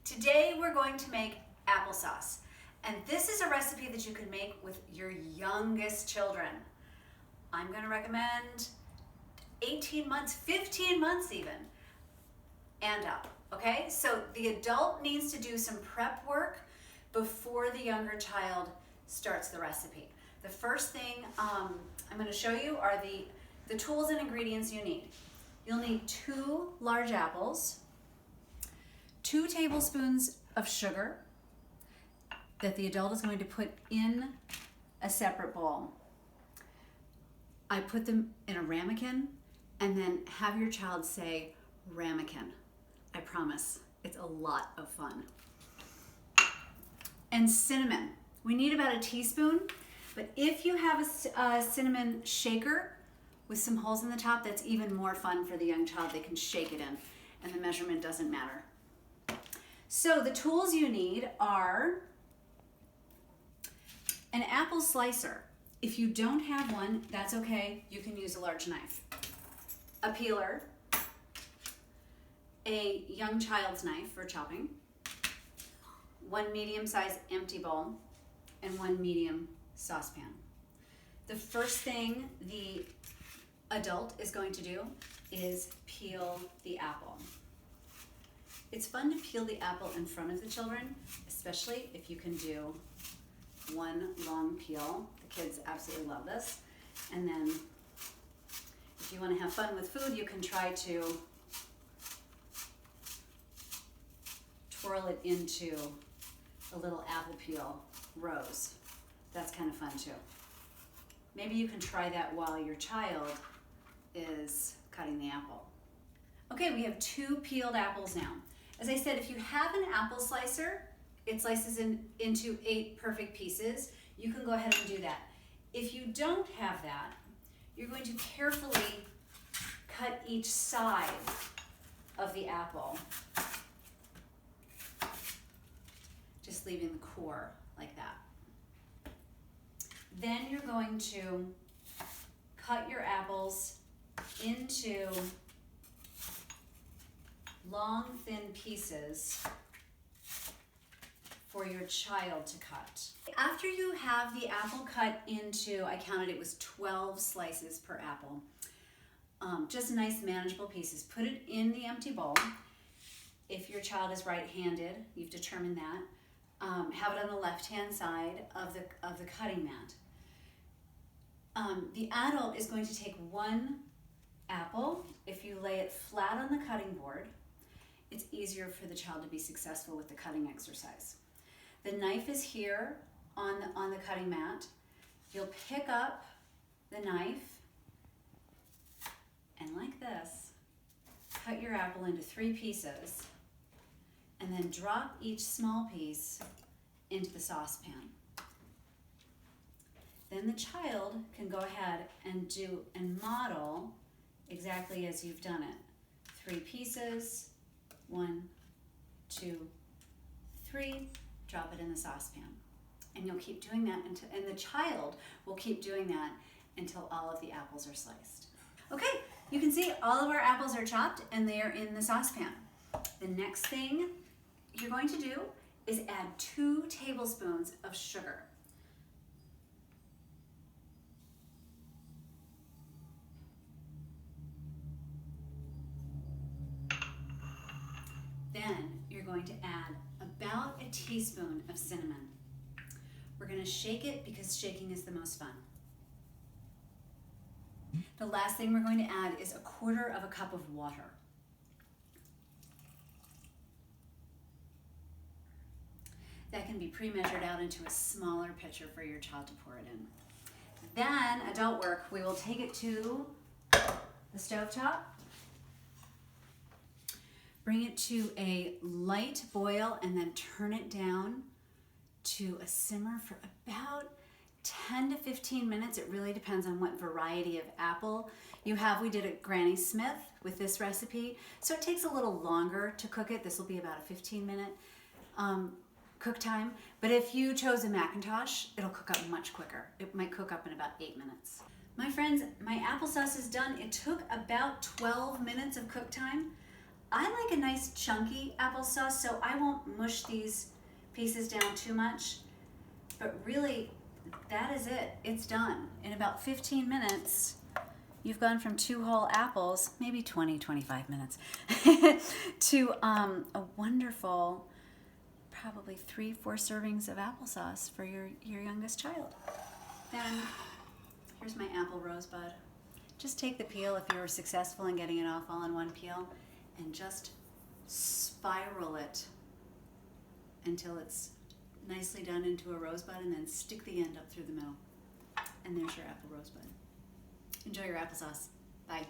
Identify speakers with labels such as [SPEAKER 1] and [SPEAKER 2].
[SPEAKER 1] Today we're going to make applesauce. And this is a recipe that you can make with your youngest children. I'm going to recommend 18 months, 15 months even, and up, okay? So the adult needs to do some prep work before the younger child starts the recipe. The first thing I'm going to show you are the tools and ingredients you need. You'll need 2 large apples, 2 tablespoons of sugar that the adult is going to put in a separate bowl. I put them in a ramekin, and then have your child say ramekin. I promise, it's a lot of fun. And cinnamon. We need about a teaspoon, but if you have a cinnamon shaker with some holes in the top, that's even more fun for the young child. They can shake it in, and the measurement doesn't matter. So the tools you need are an apple slicer. If you don't have one, that's okay. You can use a large knife. A peeler, a young child's knife for chopping, 1 medium-sized empty bowl, and 1 medium saucepan. The first thing the adult is going to do is peel the apple. It's fun to peel the apple in front of the children, especially if you can do one long peel. The kids absolutely love this. And then if you want to have fun with food, you can try to twirl it into a little apple peel rose. That's kind of fun too. Maybe you can try that while your child is cutting the apple. Okay, we have 2 peeled apples now. As I said, if you have an apple slicer, it slices into 8 perfect pieces. You can go ahead and do that. If you don't have that, you're going to carefully cut each side of the apple, just leaving the core like that. Then you're going to cut your apples into long, thin pieces for your child to cut. After you have the apple cut into, I counted it was 12 slices per apple, just nice manageable pieces, put it in the empty bowl. If your child is right-handed, you've determined that, have it on the left-hand side of the cutting mat. The adult is going to take 1 apple. If you lay it flat on the cutting board, it's easier for the child to be successful with the cutting exercise. The knife is here on the cutting mat. You'll pick up the knife and like this, cut your apple into 3 pieces and then drop each small piece into the saucepan. Then the child can go ahead and model exactly as you've done it. 3 pieces, 1, 2, 3, drop it in the saucepan. And you'll keep doing that and the child will keep doing that until all of the apples are sliced. Okay, you can see all of our apples are chopped and they are in the saucepan. The next thing you're going to do is add 2 tablespoons of sugar. Then you're going to add about a teaspoon of cinnamon. We're going to shake it because shaking is the most fun. The last thing we're going to add is 1/4 cup of water. That can be pre-measured out into a smaller pitcher for your child to pour it in. Then, adult work, we will take it to the stovetop. Bring it to a light boil and then turn it down to a simmer for about 10 to 15 minutes. It really depends on what variety of apple you have. We did it Granny Smith with this recipe, so it takes a little longer to cook it. This will be about a 15-minute cook time, but if you chose a Macintosh, it'll cook up much quicker. It might cook up in about 8 minutes. My friends, my applesauce is done. It took about 12 minutes of cook time. I like a nice chunky applesauce, so I won't mush these pieces down too much. But really, that is it. It's done. In about 15 minutes, you've gone from 2 whole apples, maybe 20, 25 minutes, to a wonderful, probably 3-4 servings of applesauce for your youngest child. Then, here's my apple rosebud. Just take the peel if you were successful in getting it off all in one peel, and just spiral it until it's nicely done into a rosebud, and then stick the end up through the middle. And there's your apple rosebud. Enjoy your applesauce. Bye.